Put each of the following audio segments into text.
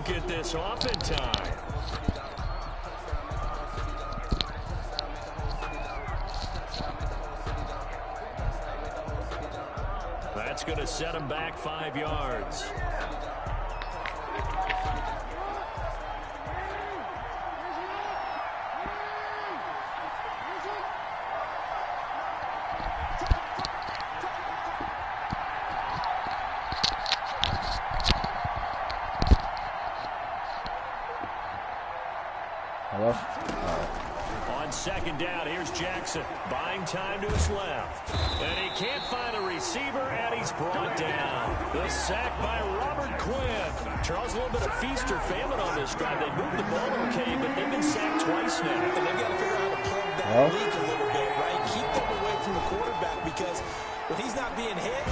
won't get this off in time. That's going to set him back 5 yards. On second down, here's Jackson, buying time to his left. And he can't find a receiver, and he's brought down. The sack by Robert Quinn. Charles, a little bit of feast or famine on this drive. They moved the ball okay, but they've been sacked twice now. And they've got to figure out how to plug that leak a little bit, right? Keep them away from the quarterback, because when he's not being hit...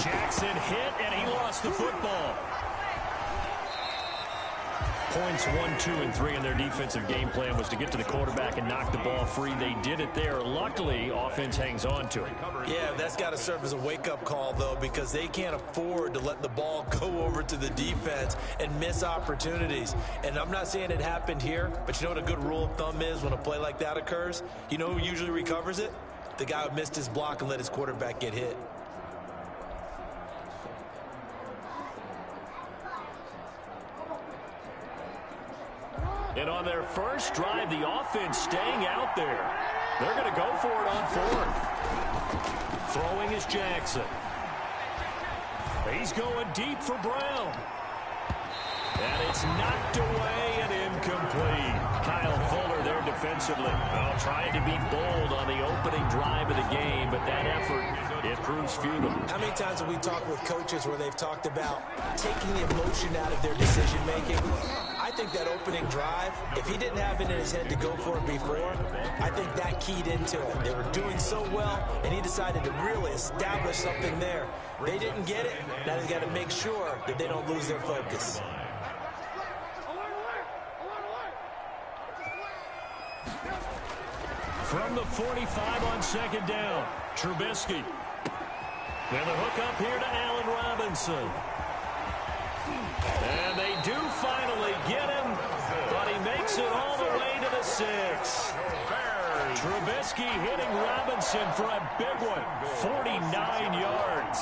Jackson hit, and he lost the football. Points 1, 2, and 3 in their defensive game plan was to get to the quarterback and knock the ball free. They did it there. Luckily, offense hangs on to it. Yeah, that's got to serve as a wake-up call, though, because they can't afford to let the ball go over to the defense and miss opportunities. And I'm not saying it happened here, but you know what a good rule of thumb is when a play like that occurs? You know who usually recovers it? The guy who missed his block and let his quarterback get hit. And on their first drive, the offense staying out there. They're going to go for it on fourth. Throwing is Jackson. He's going deep for Brown. And it's knocked away and incomplete. Kyle Fuller there defensively. Well, trying to be bold on the opening drive of the game, but that effort, it proves futile. How many times have we talked with coaches where they've talked about taking the emotion out of their decision-making? I think that opening drive, if he didn't have it in his head to go for it before, I think that keyed into it. They were doing so well, and he decided to really establish something there. They didn't get it. Now they've got to make sure that they don't lose their focus. From the 45 on second down, Trubisky. And the hook up here to Allen Robinson. And they do finally get him, but he makes it all the way to the 6. Trubisky hitting Robinson for a big one, 49 yards.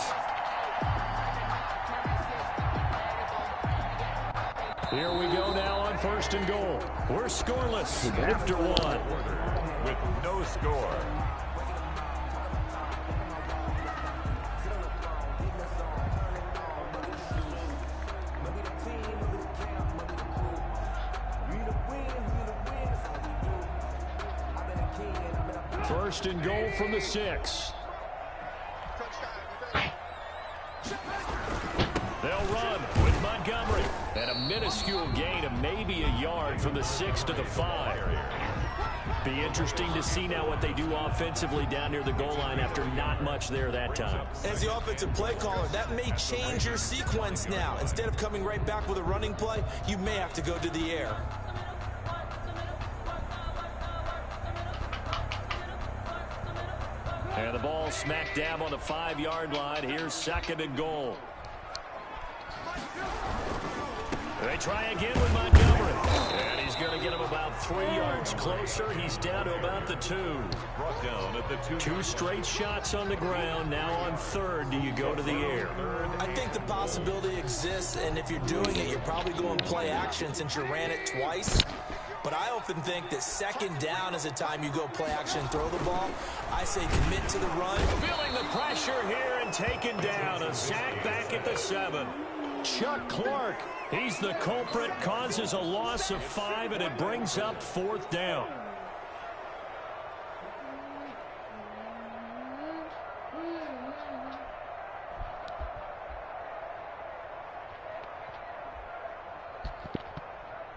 Here we go now on first and goal. We're scoreless after one. With no score. First and goal from the 6. They'll run with Montgomery. And a minuscule gain of maybe a yard from the 6 to the 5. Be interesting to see now what they do offensively down near the goal line after not much there that time. As the offensive play caller, that may change your sequence now. Instead of coming right back with a running play, you may have to go to the air. And the ball smack dab on the 5-yard line. Here's second and goal. They try again with Montgomery. And he's going to get him about 3 yards closer. He's down to about the 2. Brought down at the 2. 2 straight shots on the ground. Now on third, do you go to the air? I think the possibility exists, and if you're doing it, you're probably going play action since you ran it twice. But I often think that second down is a time you go play action and throw the ball. I say commit to the run. Feeling the pressure here and taken down. A sack back at the 7. Chuck Clark, he's the culprit, causes a loss of 5, and it brings up fourth down.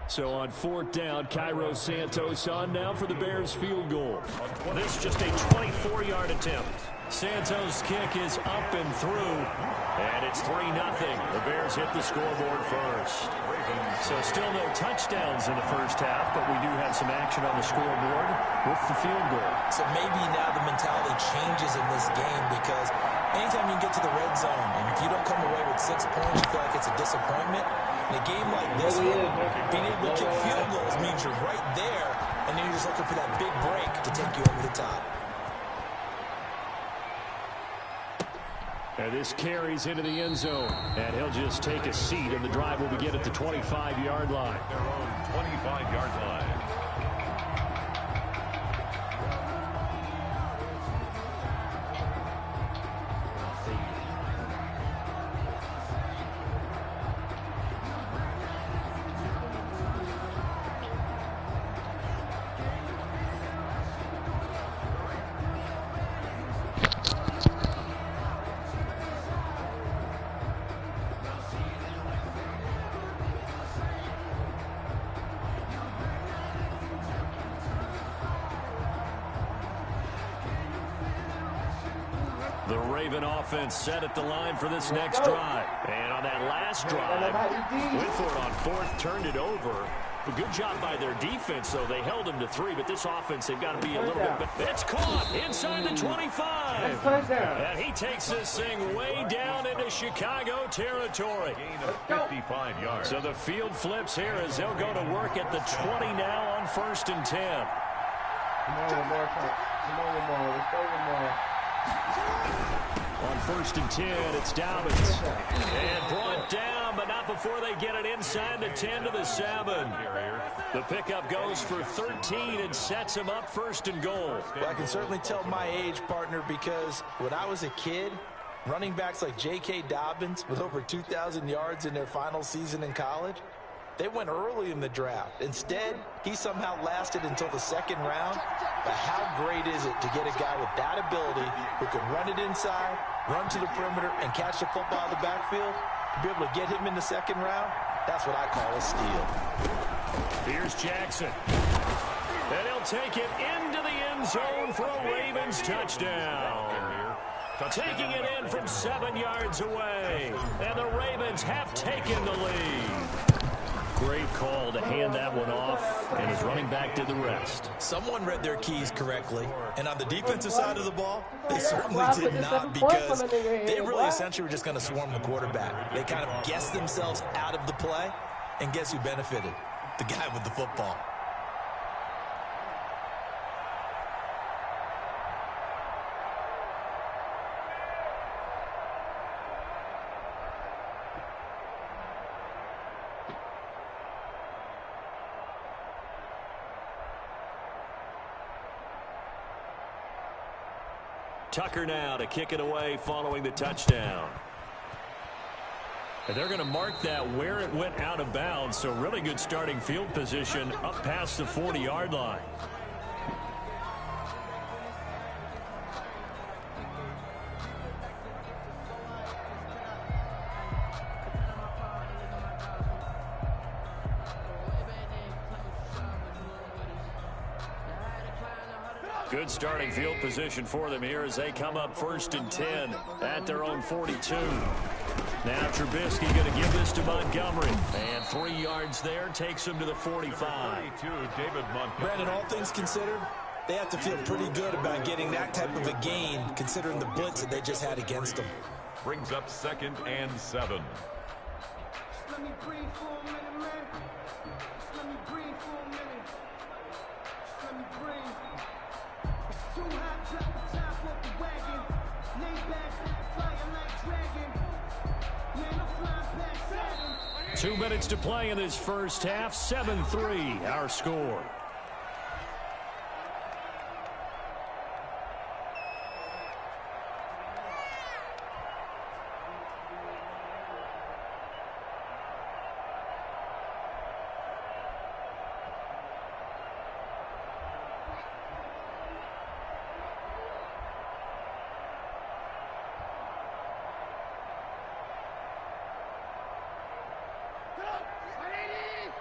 So on fourth down, Cairo Santos on now for the Bears field goal. This just a 24-yard attempt. Santos' kick is up and through, and it's 3-0. The Bears hit the scoreboard first. So still no touchdowns in the first half, but we do have some action on the scoreboard with the field goal. So maybe now the mentality changes in this game, because anytime you get to the red zone, and if you don't come away with 6 points, you feel like it's a disappointment. In a game like this one, being able to kick field goals means you're right there, and then you're just looking for that big break to take you over the top. And this carries into the end zone, and he'll just take a seat, and the drive will begin at the 25-yard line. Their own 25-yard line. The Raven offense set at the line for this next drive. And on that last drive, Whitford on fourth turned it over. A good job by their defense, though. They held them to 3, but this offense, they've got to be a little bit better. It's caught inside the 25. And he takes this thing way down into Chicago territory. Gain of 55 yards. So the field flips here as they'll go to work at the 20 now on 1st and 10. Come on, Lamar. Let's go, Lamar. On 1st and 10, it's Dobbins. And brought down, but not before they get it inside the 10 to the 7. The pickup goes for 13 and sets him up 1st and goal. Well, I can certainly tell my age, partner, because when I was a kid, running backs like J.K. Dobbins with over 2,000 yards in their final season in college, they went early in the draft. Instead, he somehow lasted until the 2nd round. But how great is it to get a guy with that ability who can run it inside, run to the perimeter, and catch the football out of the backfield? To be able to get him in the 2nd round, that's what I call a steal. Here's Jackson. And he'll take it into the end zone for a Ravens touchdown. Taking it in from 7 yards away. And the Ravens have taken the lead. Great call to hand that one off, and his running back did the rest. Someone read their keys correctly, and on the defensive side of the ball, they certainly did not, because they really essentially were just going to swarm the quarterback. They kind of guessed themselves out of the play, and guess who benefited? The guy with the football. Tucker now to kick it away following the touchdown. And they're going to mark that where it went out of bounds, so really good starting field position up past the 40-yard line. Good starting field position for them here as they come up 1st and 10 at their own 42. Now Trubisky going to give this to Montgomery. And 3 yards there takes him to the 45. David Montgomery. Brandon, all things considered, they have to feel pretty good about getting that type of a gain, considering the blitz that they just had against them. Brings up 2nd and 7. Let me breathe for a minute, man. Let me breathe for a minute. Let me breathe. It's too hot, drop the top off the wagon. Lay back, flying like dragon. Man, I'm flying past Saturn. 2 minutes to play in this first half. 7-3 our score.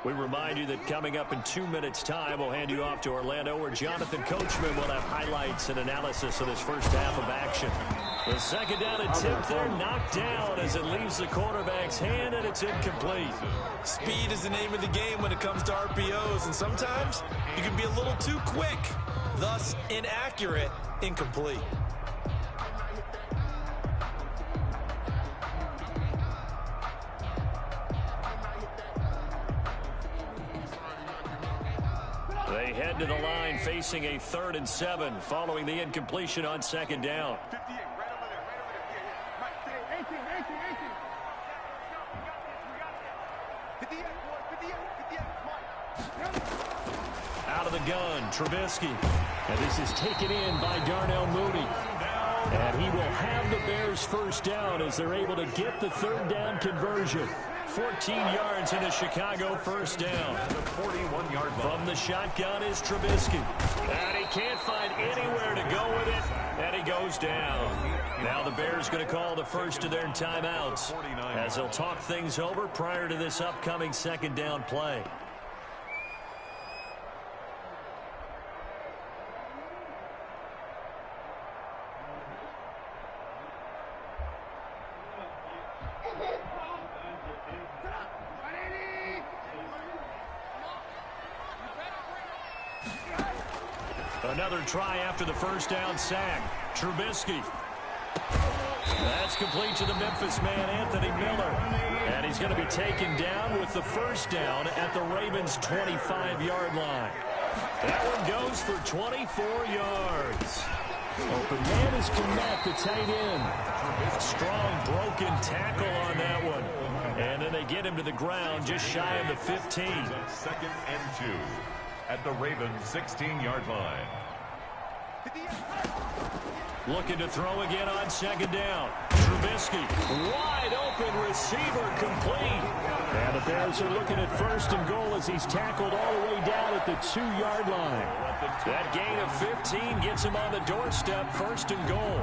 We remind you that coming up in 2 minutes' time, we'll hand you off to Orlando, where Jonathan Coachman will have highlights and analysis of this first half of action. The second down attempt there knocked down as it leaves the quarterback's hand, and it's incomplete. Speed is the name of the game when it comes to RPOs, and sometimes you can be a little too quick, thus inaccurate, incomplete. head to the line facing a 3rd and 7 following the incompletion on 2nd down. 58, right over there, right over there. Yeah, 18, 18. 58, boy, 58, come on. Out of the gun, Trubisky. And this is taken in by Darnell Mooney. And he will have the Bears first down as they're able to get the 3rd down conversion. 14 yards in a Chicago first down. The 41-yard line. From the shotgun is Trubisky. And he can't find anywhere to go with it. And he goes down. Now the Bears going to call the first of their timeouts as they'll talk things over prior to this upcoming 2nd down play. Another try after the first down sack. Trubisky. That's complete to the Memphis man, Anthony Miller. And he's going to be taken down with the first down at the Ravens' 25-yard line. That one goes for 24 yards. Open man is Kmet, the tight end. Strong broken tackle on that one. And then they get him to the ground just shy of the 15. 2nd and 2 at the Ravens' 16-yard line. Looking to throw again on 2nd down. Trubisky, wide open receiver, complete. And the Bears are looking at 1st and goal as he's tackled all the way down at the 2-yard line. That gain of 15 gets him on the doorstep, 1st and goal.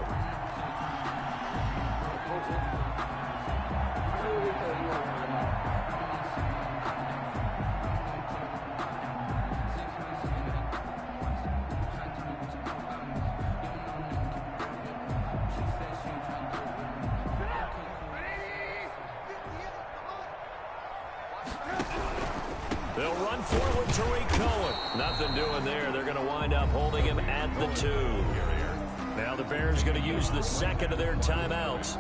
They'll run forward to Tariq Cohen. Nothing doing there. They're going to wind up holding him at the 2. Now the Bears going to use the 2nd of their timeouts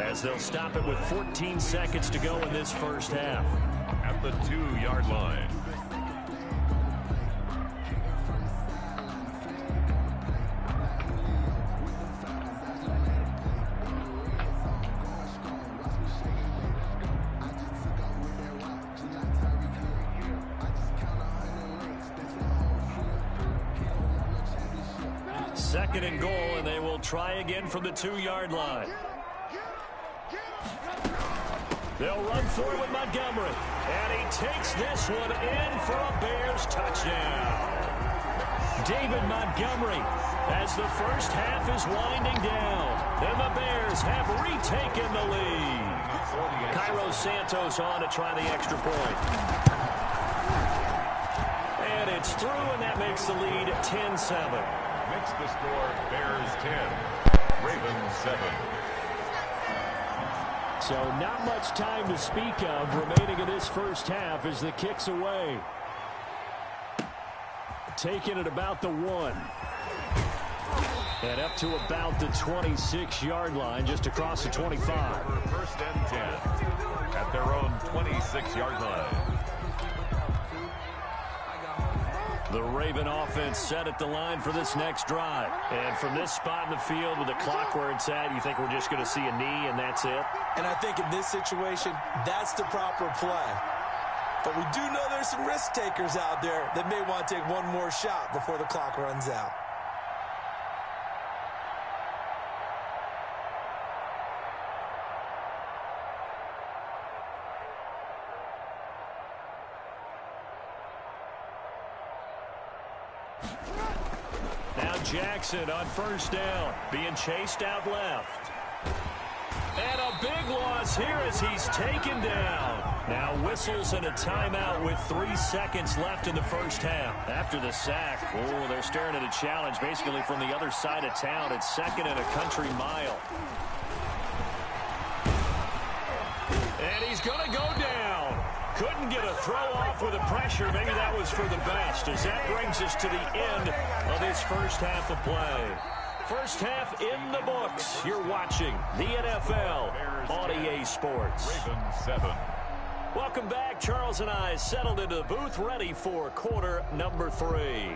as they'll stop it with 14 seconds to go in this first half. At the 2-yard line. Second and goal, and they will try again from the 2-yard line. They'll run forward with Montgomery, and he takes this one in for a Bears touchdown. David Montgomery, as the first half is winding down, and the Bears have retaken the lead. Cairo Santos on to try the extra point. And it's through, and that makes the lead 10-7. Makes the score Bears 10, Ravens 7. So not much time to speak of remaining in this first half as the kick's away. Taking it about the 1. And up to about the 26-yard line, just across the 25. 1st and 10 at their own 26-yard line. The Raven offense set at the line for this next drive. And from this spot in the field with the clock where it's at, you think we're just going to see a knee and that's it? And I think in this situation, that's the proper play. But we do know there's some risk takers out there that may want to take one more shot before the clock runs out. Now Jackson on 1st down, being chased out left. And a big loss here as he's taken down. Now whistles and a timeout with 3 seconds left in the first half. After the sack, oh, they're staring at a challenge basically from the other side of town. It's 2nd and a country mile. And he's going to go down. Couldn't get a throw off with the pressure. Maybe that was for the best, as that brings us to the end of this first half of play. First half in the books. You're watching the NFL on EA Sports. Ravens 7, Welcome back. Charles and I settled into the booth, ready for quarter number 3.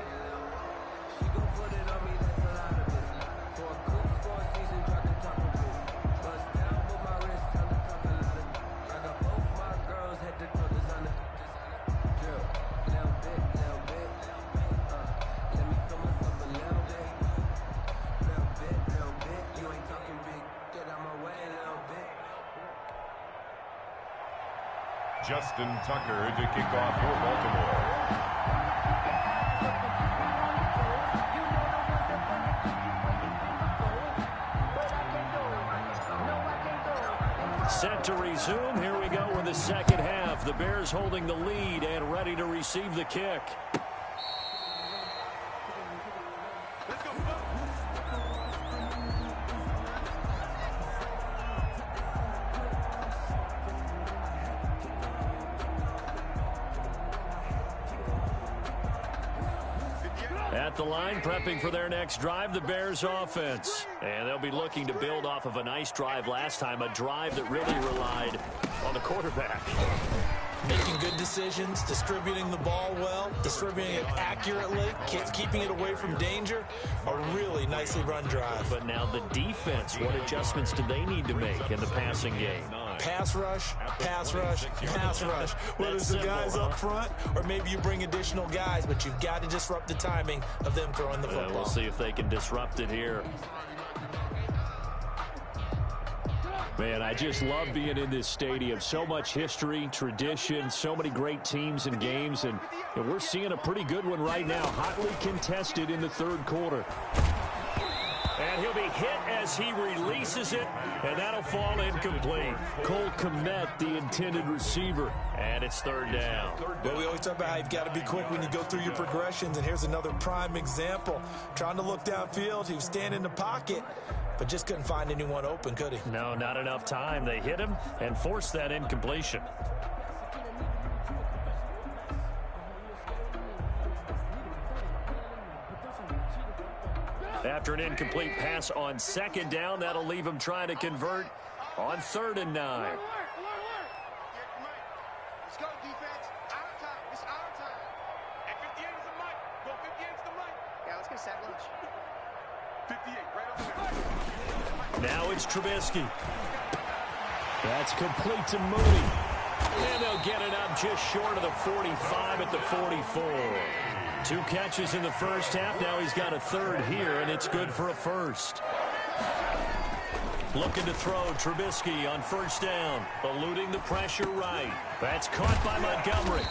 Justin Tucker to kick off for Baltimore. Set to resume. Here we go with the second half. The Bears holding the lead and ready to receive the kick. At the line, prepping for their next drive, the Bears offense. And they'll be looking to build off of a nice drive last time, a drive that really relied on the quarterback. Making good decisions, distributing the ball well, distributing it accurately, keeping it away from danger. A really nicely run drive. But now the defense, what adjustments do they need to make in the passing game? Pass rush, pass rush, pass rush. Whether it's the guys up front or maybe you bring additional guys, but you've got to disrupt the timing of them throwing the football. We'll see if they can disrupt it here. Man, I just love being in this stadium. So much history, tradition, so many great teams and games, and we're seeing a pretty good one right now. Hotly contested in the third quarter. And he'll be hit as he releases it, and that'll fall incomplete. Cole Kmet, the intended receiver, and it's third down. Well, we always talk about how you've got to be quick when you go through your progressions, and here's another prime example. Trying to look downfield, he was standing in the pocket, but just couldn't find anyone open, could he? No, not enough time. They hit him and forced that incompletion. After an incomplete pass on second down, that'll leave him trying to convert on 3rd and 9. Let's go, defense. Our time. It's our time. At 58 is the mic. Go 58 is the mic. Yeah, let's get sack lunch. 58, right over there. Now it's Trubisky. That's complete to Mooney. And they'll get it up just short of the 45 at the 44. 2 catches in the first half. Now he's got a third here, and it's good for a first. Looking to throw Trubisky on first down. Eluding the pressure right. That's caught by Montgomery.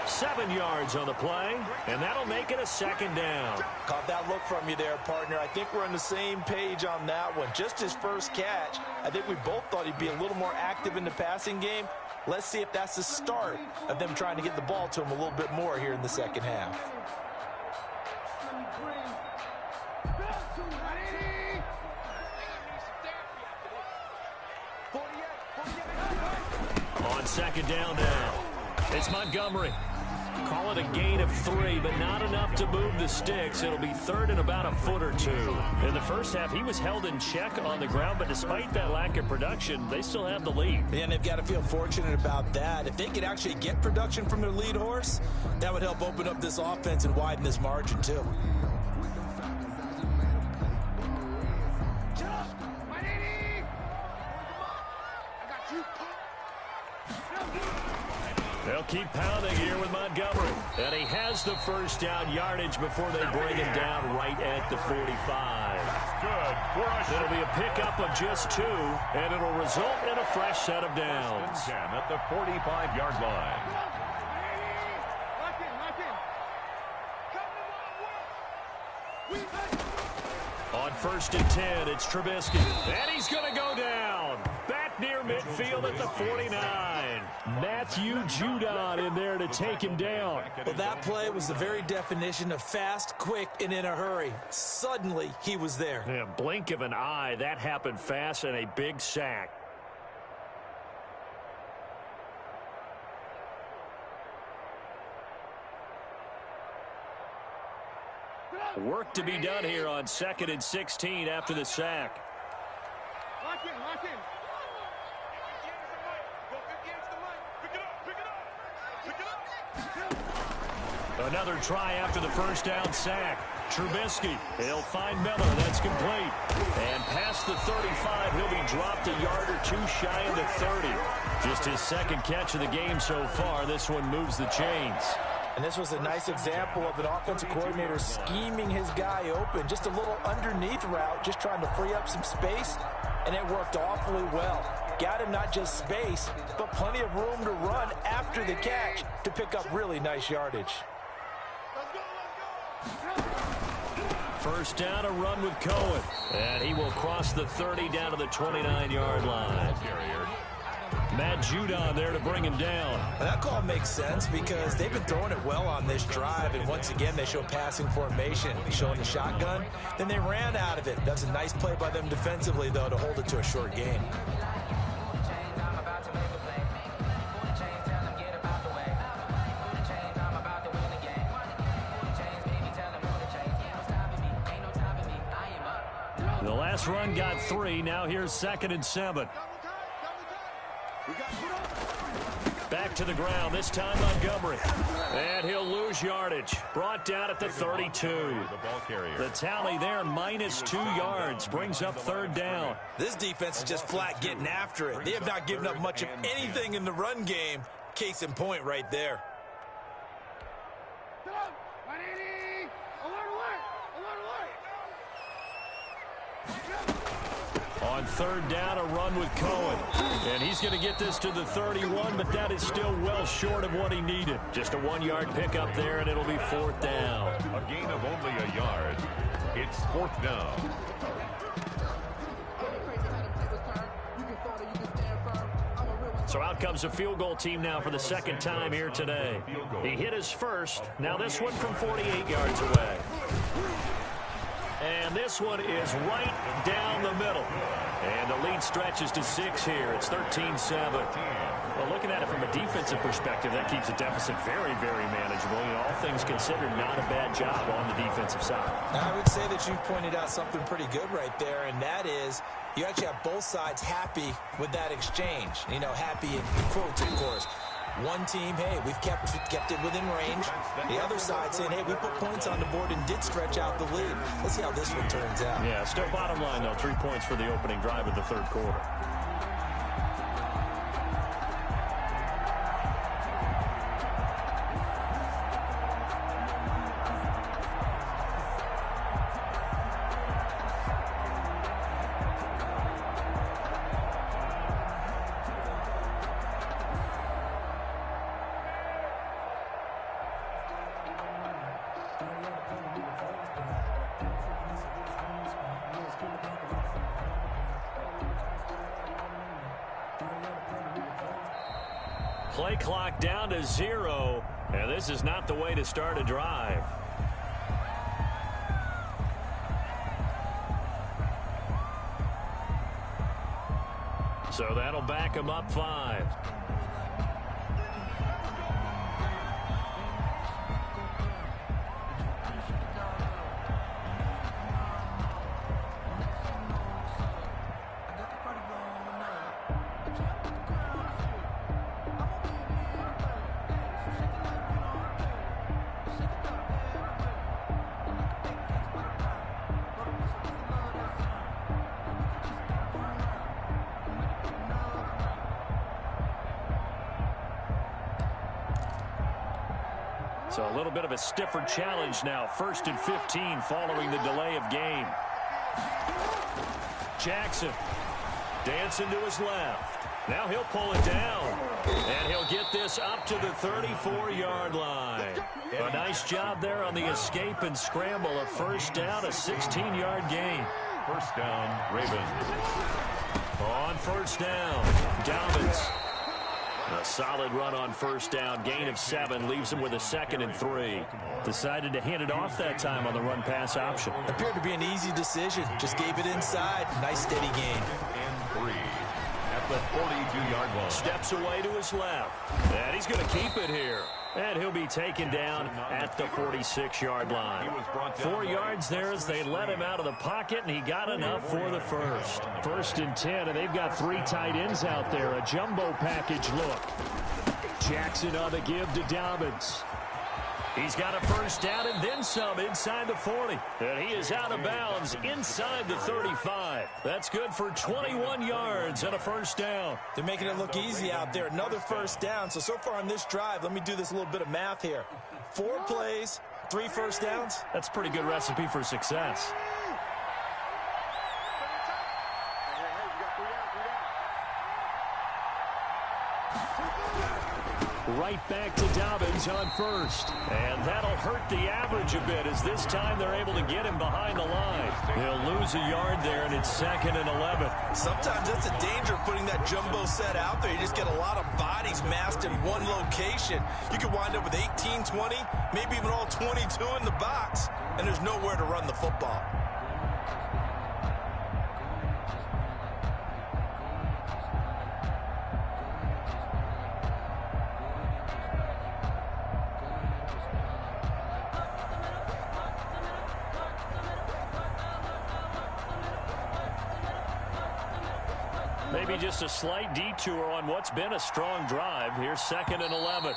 7 yards on the play, and that'll make it a second down. Caught that look from you there, partner. I think we're on the same page on that one. Just his first catch. I think we both thought he'd be a little more active in the passing game. Let's see if that's the start of them trying to get the ball to him a little bit more here in the second half. On second down now, it's Montgomery. Call it a gain of 3, but not enough to move the sticks. It'll be 3rd and about a foot or 2. In the first half, he was held in check on the ground, but despite that lack of production, they still have the lead. And they've got to feel fortunate about that. If they could actually get production from their lead horse, that would help open up this offense and widen this margin, too. They'll keep pounding here with Montgomery. And he has the first down yardage before they bring him down right at the 45. Good. It'll be a pickup of just 2, and it'll result in a fresh set of downs. 10 at the 45-yard line. On 1st and 10, it's Trubisky. And he's going to go down. Back near midfield at the 49. Matthew Judon in there to take him down. Well, that play was the very definition of fast, quick, and in a hurry. Suddenly, he was there. Yeah, blink of an eye. That happened fast, and a big sack. Work to be done here on 2nd and 16 after the sack. Lock in, lock in. 58 is the mic. Go 58 is the mic. Another try after the first down sack. Trubisky, he'll find Miller. That's complete. And past the 35, he'll be dropped a yard or two shy of the 30. Just his second catch of the game so far. This one moves the chains. And this was a nice example of an offensive coordinator scheming his guy open. Just a little underneath route, just trying to free up some space, and it worked awfully well. Got him not just space, but plenty of room to run after the catch to pick up really nice yardage. First down, a run with Cohen. And he will cross the 30 down to the 29-yard line. Matt Judon there to bring him down. And that call makes sense because they've been throwing it well on this drive, and once again they show passing formation, showing the shotgun. Then they ran out of it. That's a nice play by them defensively, though, to hold it to a short gain. The last run got 3. Now here's 2nd and 7. Back to the ground, this time Montgomery. And he'll lose yardage. Brought down at the 32. The tally there, -2 yards. Brings up 3rd down. This defense is just flat getting after it. They have not given up much of anything in the run game. Case in point right there. On 3rd down, a run with Cohen. And he's going to get this to the 31, but that is still well short of what he needed. Just a 1-yard pickup there, and it'll be 4th down. A gain of only a yard. It's 4th down. So out comes a field goal team now for the 2nd time here today. He hit his first. Now this one from 48 yards away. And this one is right down the middle. And the lead stretches to 6 here. It's 13-7. Well, looking at it from a defensive perspective, that keeps the deficit very, very manageable. You know, all things considered, not a bad job on the defensive side. I would say that you've pointed out something pretty good right there, and that is you actually have both sides happy with that exchange. You know, happy in quotes, of course. One team, hey, we've kept it within range. The other side saying, hey, we put points on the board and did stretch out the lead. Let's see how this one turns out. Yeah, still bottom line, though, 3 points for the opening drive of the 3rd quarter. Play clock down to 0, and this is not the way to start a drive. So that'll back him up 5. So a little bit of a stiffer challenge now. 1st and 15 following the delay of game. Jackson dancing to his left. Now he'll pull it down. And he'll get this up to the 34-yard line. A nice job there on the escape and scramble. A 1st down, a 16-yard gain. 1st down, Ravens. On 1st down, Dobbins. A solid run on 1st down. Gain of 7 leaves him with a 2nd and 3. Decided to hand it off that time on the run-pass option. Appeared to be an easy decision. Just gave it inside. Nice steady gain. And 3 at the 42-yard line. Steps away to his left. And he's going to keep it here. And he'll be taken down at the 46-yard line. 4 yards there as they let him out of the pocket, and he got enough for the first. 1st and 10, and they've got 3 tight ends out there. A jumbo package look. Jackson on the give to Dobbins. He's got a first down and then some inside the 40. And he is out of bounds inside the 35. That's good for 21 yards and a first down. They're making it look easy out there. Another first down. So far on this drive, let me do this little bit of math here. 4 plays, 3 first downs. That's a pretty good recipe for success. Right back to Dobbins on first. And that'll hurt the average a bit as this time they're able to get him behind the line. He'll lose a yard there, and it's 2nd and 11. Sometimes that's the danger of putting that jumbo set out there. You just get a lot of bodies massed in one location. You could wind up with 18, 20, maybe even all 22 in the box, and there's nowhere to run the football. Maybe just a slight detour on what's been a strong drive. Here's 2nd and 11.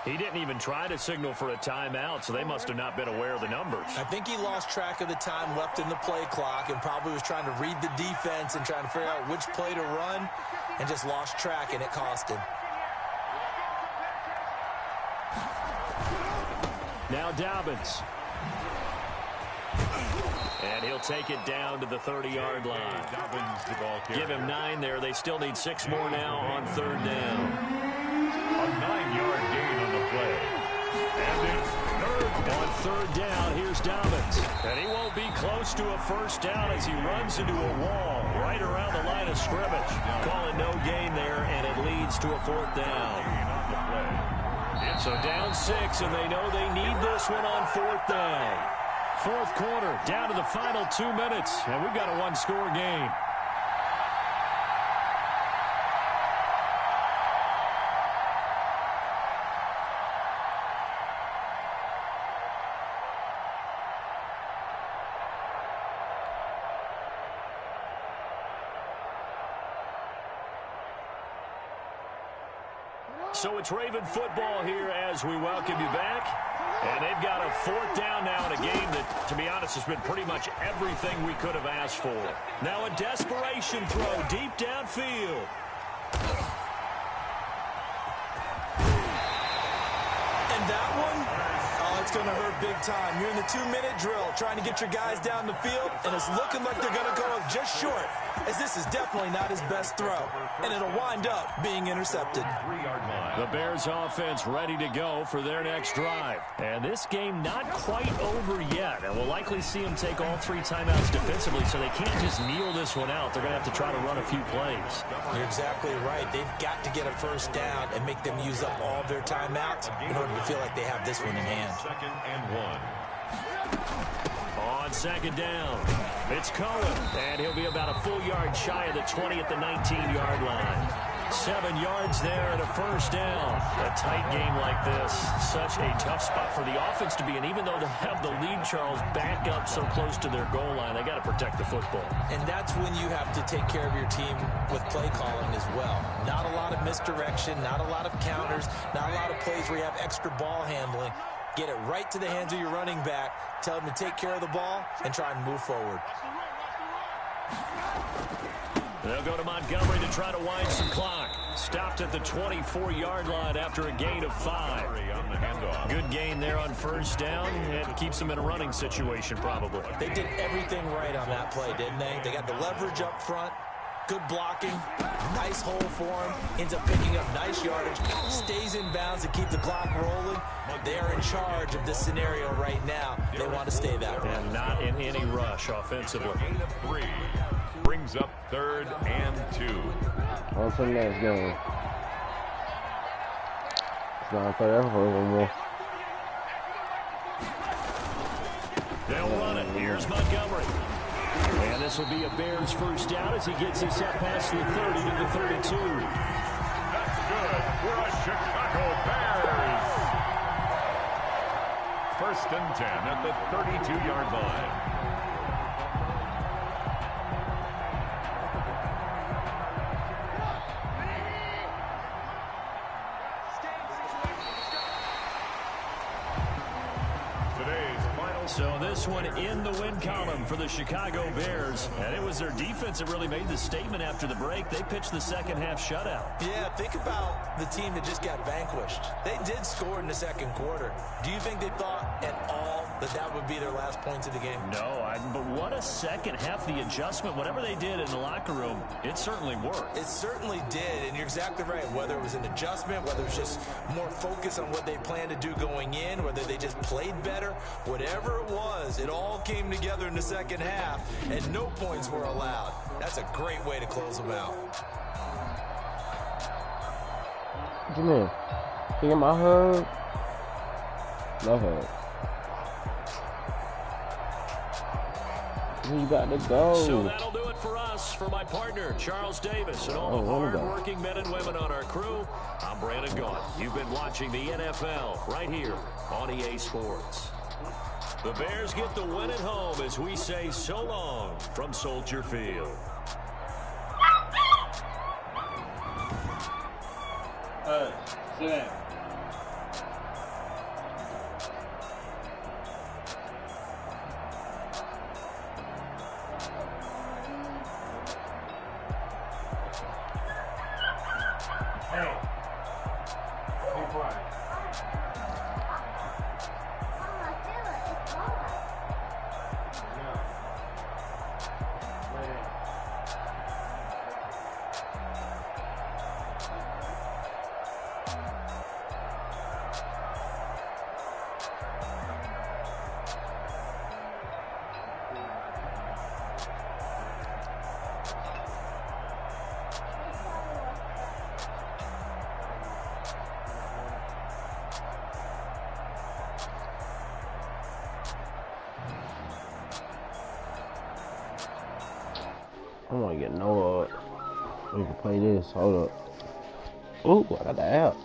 He didn't even try to signal for a timeout, so they must have not been aware of the numbers. I think he lost track of the time left in the play clock and probably was trying to read the defense and trying to figure out which play to run and just lost track, and it cost him. Now Dobbins. And he'll take it down to the 30-yard line. Give him 9 there. They still need 6 more now on 3rd down. A 9-yard gain on the play. And it's 3rd down. On 3rd down, here's Dobbins. And he won't be close to a first down as he runs into a wall right around the line of scrimmage. Calling no gain there, and it leads to a 4th down. So down 6, and they know they need this one on 4th down. 4th quarter, down to the final 2 minutes, and we've got a 1-score game. So it's Raven football here as we welcome you back. And they've got a 4th down now in a game that, to be honest, has been pretty much everything we could have asked for. Now a desperation throw deep downfield. And that one, oh, it's going to hurt big time. You're in the 2-minute drill trying to get your guys down the field, and it's looking like they're going to go just short, as this is definitely not his best throw. And it'll wind up being intercepted. The Bears offense ready to go for their next drive. And this game not quite over yet. And we'll likely see them take all 3 timeouts defensively, so they can't just kneel this one out. They're going to have to try to run a few plays. You're exactly right. They've got to get a first down and make them use up all their timeouts in order to feel like they have this one in hand. 2nd and 1. On 2nd down, it's Cohen. And he'll be about a full yard shy of the 20 at the 19-yard line. 7 yards there and a first down. A tight game like this, such a tough spot for the offense to be in. Even though they have the lead, Charles, back up so close to their goal line, they got to protect the football. And that's when you have to take care of your team with play calling as well. Not a lot of misdirection, not a lot of counters, not a lot of plays where you have extra ball handling. Get it right to the hands of your running back. Tell them to take care of the ball and try and move forward. They'll go to Montgomery to try to wind some clock. Stopped at the 24-yard line after a gain of 5. Good gain there on first down. It keeps them in a running situation probably. They did everything right on that play, didn't they? They got the leverage up front. Good blocking. Nice hole for him. Ends up picking up nice yardage. Stays in bounds to keep the clock rolling. They are in charge of this scenario right now. They want to stay that way. And not in any rush offensively. Gain of 3. Brings up 3rd and 2. On to the next game. It's not for one more. They'll run it. Here's Montgomery. And this will be a Bears first down as he gets this up past the 30 to the 32. That's good for a Chicago Bears. 1st and 10 at the 32-yard line. So this one in the win column for the Chicago Bears. And it was their defense that really made the statement after the break. They pitched the second half shutout. Yeah, think about the team that just got vanquished. They did score in the second quarter. Do you think they thought at all that that would be their last points of the game? No, but what a second half. The adjustment, whatever they did in the locker room, it certainly worked. It certainly did, and you're exactly right. Whether it was an adjustment, whether it was just more focus on what they planned to do going in, whether they just played better, whatever it was, it all came together in the second half, and no points were allowed. That's a great way to close them out. What you mean? You get my hug? No hug. You got to go. So that'll do it for us. For my partner, Charles Davis, and all the hard-working men and women on our crew, I'm Brandon Gault. You've been watching the NFL right here on EA Sports. The Bears get the win at home as we say so long from Soldier Field. Sit down. I want to get Noah up. We can play this. Hold up. Ooh, I got the app.